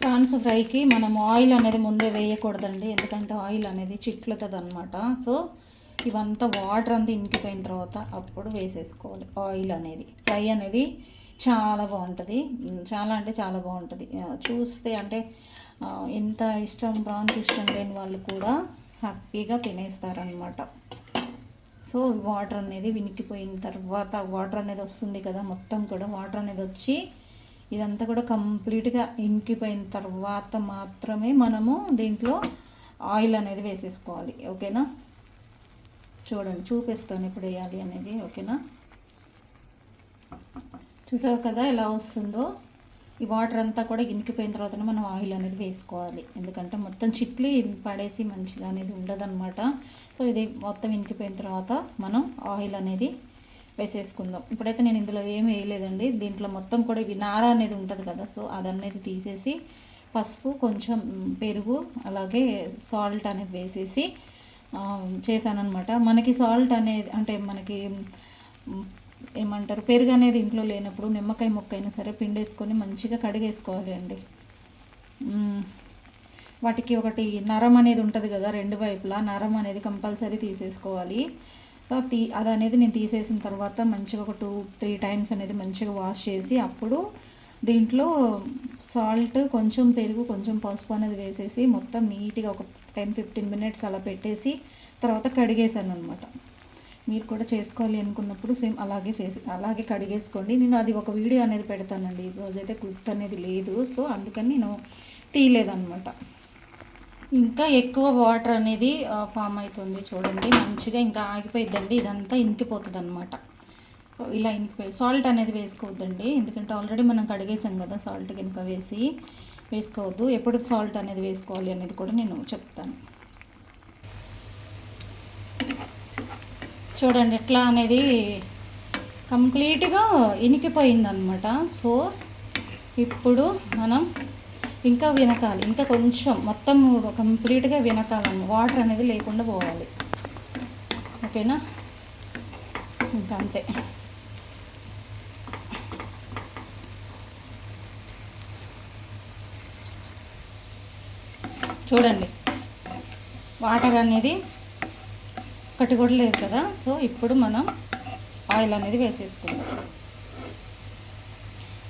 Prawns ఫ్రైకి మనం oil అనేది ముందే వేయకూడదండి, ఎందుకంటే ఆయిల్ అనేది చిట్లుతుంది అనమాట. సో ఇవంతా వాటర్ అంతా ఇంకిపోయిన తర్వాత అప్పుడు వేసేసుకోవాలి ఆయిల్ అనేది. ఫ్రై అనేది చాలా బాగుంటుంది, చాలా అంటే చాలా బాగుంటుంది. చూస్తే అంటే ఎంత ఇష్టం ప్రాన్స్ ఇష్టం లేని వాళ్ళు కూడా హ్యాపీగా తినేస్తారనమాట. సో వాటర్ అనేది వినికిపోయిన తర్వాత వాటర్ అనేది వస్తుంది కదా, మొత్తం కూడా వాటర్ అనేది వచ్చి ఇదంతా కూడా కంప్లీట్గా ఇంకిపోయిన తర్వాత మాత్రమే మనము దీంట్లో ఆయిల్ అనేది వేసేసుకోవాలి. ఓకేనా, చూడండి చూపిస్తాను ఇప్పుడు వేయాలి అనేది. ఓకేనా, చూసావు కదా ఎలా వస్తుందో. ఈ వాటర్ అంతా కూడా ఇంకిపోయిన తర్వాత మనం ఆయిల్ అనేది వేసుకోవాలి, ఎందుకంటే మొత్తం చిట్లు పడేసి మంచిగా అనేది ఉండదన్నమాట. సో ఇది మొత్తం ఇంకిపోయిన తర్వాత మనం ఆయిల్ అనేది వేసేసుకుందాం. ఇప్పుడైతే నేను ఇందులో ఏమి వేయలేదండి, దీంట్లో మొత్తం కూడా ఇవి నార అనేది ఉంటుంది కదా, సో అదనేది తీసేసి పసుపు, కొంచెం పెరుగు, అలాగే సాల్ట్ అనేది వేసేసి చేశానమాట. మనకి సాల్ట్ అనేది అంటే మనకి ఏమంటారు పెరుగు అనేది ఇంట్లో లేనప్పుడు నిమ్మకాయ ముక్క అయినా సరే పిండేసుకొని మంచిగా కడిగేసుకోవాలి అండి. వాటికి ఒకటి నరం అనేది ఉంటుంది కదా, రెండు వైపులా నరం అనేది కంపల్సరీ తీసేసుకోవాలి. అది అనేది నేను తీసేసిన తర్వాత మంచిగా ఒక 2-3 టైమ్స్ అనేది మంచిగా వాష్ చేసి అప్పుడు దీంట్లో సాల్ట్, కొంచెం పెరుగు, కొంచెం పసుపు అనేది వేసేసి మొత్తం నీట్గా ఒక 10-15 మినిట్స్ అలా పెట్టేసి తర్వాత కడిగేసాను అనమాట. మీరు కూడా చేసుకోవాలి అనుకున్నప్పుడు సేమ్ అలాగే కడిగేసుకోండి. నేను అది ఒక వీడియో అనేది పెడతానండి, ఈరోజైతే క్లిప్ అనేది లేదు, సో అందుకని నేను తీయలేదన్నమాట. ఇంకా ఎక్కువ వాటర్ అనేది ఫామ్ అవుతుంది చూడండి, మంచిగా ఇంకా ఆగిపోయిద్దండి, ఇదంతా ఇంకిపోతుంది అనమాట. సో ఇలా ఇంకిపోయి సాల్ట్ అనేది వేసుకోవద్దండి, ఎందుకంటే ఆల్రెడీ మనం కడిగేసాం కదా, సాల్ట్ కనుక వేసుకోవద్దు. ఎప్పుడు సాల్ట్ అనేది వేసుకోవాలి అనేది కూడా నేను చెప్తాను. చూడండి ఎట్లా అనేది కంప్లీట్గా ఇనికిపోయిందనమాట. సో ఇప్పుడు మనం ఇంకా వినకాలి, ఇంకా కొంచెం మొత్తం కంప్లీట్గా వినకాలని, వాటర్ అనేది లేకుండా పోవాలి. ఓకేనా, ఇంకా అంతే. చూడండి వాటర్ అనేది ఒకటి కూడా లేదు కదా. సో ఇప్పుడు మనం ఆయిల్ అనేది వేసేసుకుందాం.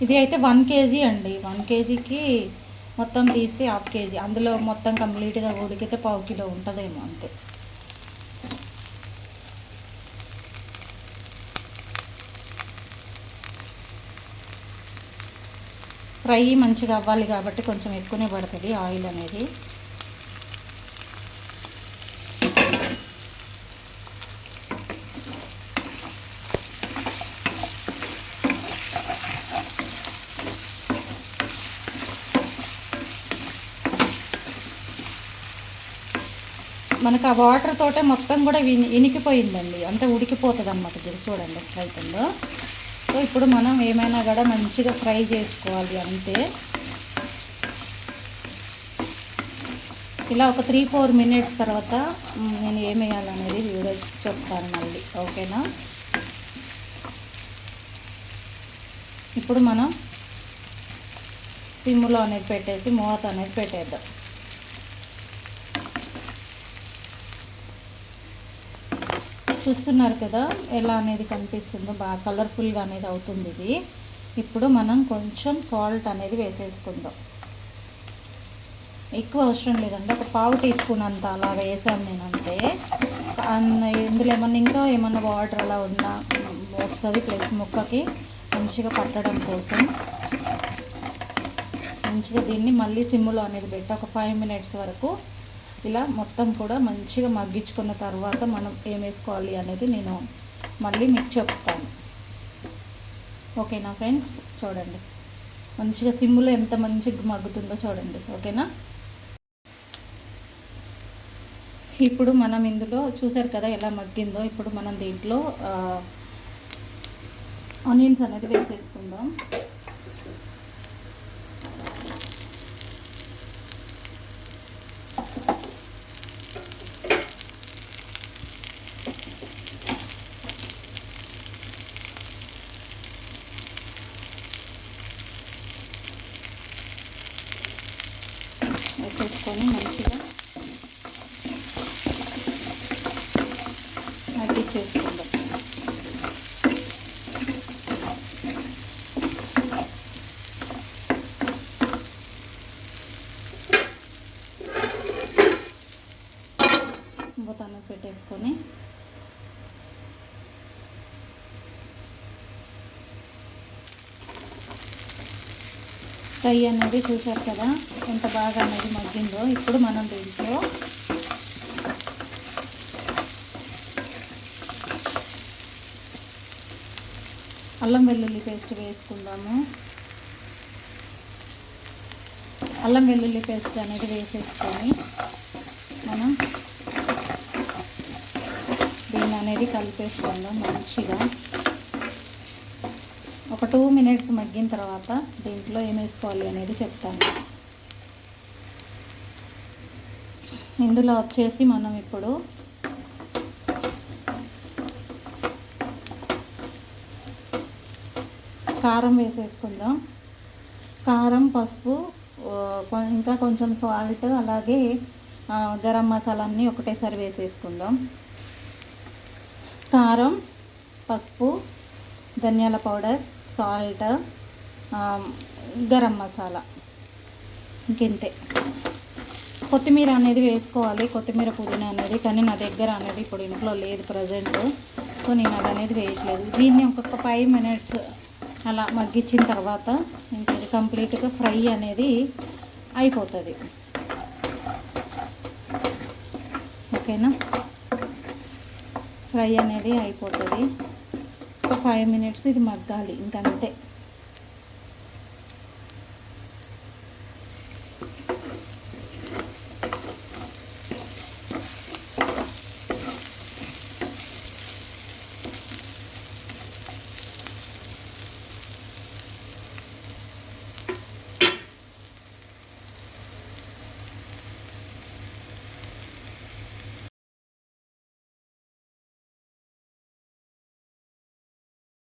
ఇది అయితే 1 kg అండి, 1 kgకి మొత్తం తీస్తే 1/2 kg, అందులో మొత్తం కంప్లీట్గా ఉడికితే 1/2 కిలో ఉంటుందేమో అంతే. ఫ్రై మంచిగా అవ్వాలి కాబట్టి కొంచెం ఎక్కువనే పడుతుంది ఆయిల్ అనేది. మనకు ఆ వాటర్ తోటే మొత్తం కూడా ఇనికిపోయిందండి, అంటే ఉడికిపోతుంది అన్నమాట. ఇది చూడండి ఎట్లా అవుతుందో. సో ఇప్పుడు మనం ఏమైనా కూడా మంచిగా ఫ్రై చేసుకోవాలి అంతే. ఇలా ఒక 3-4 మినిట్స్ తర్వాత నేను ఏం వేయాలనేది వీడియో చెప్తాను మళ్ళీ. ఓకేనా, ఇప్పుడు మనం సిమ్లో అనేది పెట్టేసి మూత అనేది పెట్టేద్దాం. చూస్తున్నారు కదా ఎలా అనేది కనిపిస్తుందో, బాగా కలర్ఫుల్గా అనేది అవుతుంది ఇది. ఇప్పుడు మనం కొంచెం సాల్ట్ అనేది వేసేసుకుందాం. ఎక్కువ అవసరం లేదండి, ఒక 1/2 టీ స్పూన్ అంత అలా వేసాను నేను అంతే. ఇందులో ఇంకా ఏమన్నా వాటర్ అలా ఉన్నా వస్తుంది, ప్లస్ ముక్కకి మంచిగా పట్టడం కోసం. మంచిగా దీన్ని మళ్ళీ సిమ్లో అనేది పెట్టి ఒక 5 మినిట్స్ వరకు ఇలా మొత్తం కూడా మంచిగా మగ్గించుకున్న తర్వాత మనం ఏం వేసుకోవాలి అనేది నేను మళ్ళీ మీకు చెప్తాను. ఓకేనా ఫ్రెండ్స్, చూడండి మంచిగా సిమ్లో ఎంత మంచిగా మగ్గుతుందో చూడండి. ఓకేనా, ఇప్పుడు మనం ఇందులో చూసారు కదా ఎలా మగ్గిందో. ఇప్పుడు మనం దీంట్లో ఆనియన్స్ అనేది వేసేసుకుందాం. వేసుకొని మంచిగా మగ్గిచ్చేసుకుందాం. బొతాను పెట్టేసుకొని ఫ్రై అనేది చూసారు కదా ఎంత బాగా అనేది మగ్గిందో. ఇప్పుడు మనం దీంట్లో అల్లం వెల్లుల్లి పేస్ట్ వేసుకుందాము. అల్లం వెల్లుల్లి పేస్ట్ అనేది వేసేసుకొని మనం దీన్ని అనేది కలిపేసుకుందాం మంచిగా. ఒక 2 మినిట్స్ మగ్గిన తర్వాత దీంట్లో ఏం వేసుకోవాలి అనేది చెప్తాను. ఇందులో వచ్చేసి మనం ఇప్పుడు కారం వేసేసుకుందాం. కారం, పసుపు, ఇంకా కొంచెం సాల్ట్, అలాగే గరం మసాలా అన్నీ ఒకటేసారి వేసేసుకుందాం. కారం, పసుపు, ధనియాల పౌడర్, సాల్ట్, గరం మసాలా, ఇంకంతే. కొత్తిమీర అనేది వేసుకోవాలి, కొత్తిమీర పుదీనా అనేది, కానీ నా దగ్గర అనేది ఇప్పుడు ఇంట్లో లేదు ప్రజెంట్, సో నేను అది అనేది వేయట్లేదు. దీన్ని ఒక్కొక్క 5 మినిట్స్ అలా మగ్గించిన తర్వాత ఇంకా ఇది కంప్లీట్గా ఫ్రై అనేది అయిపోతుంది. ఓకేనా, ఫ్రై అనేది అయిపోతుంది. ఒక 5 మినిట్స్ ఇది మగ్గాలి, ఇంకంతే.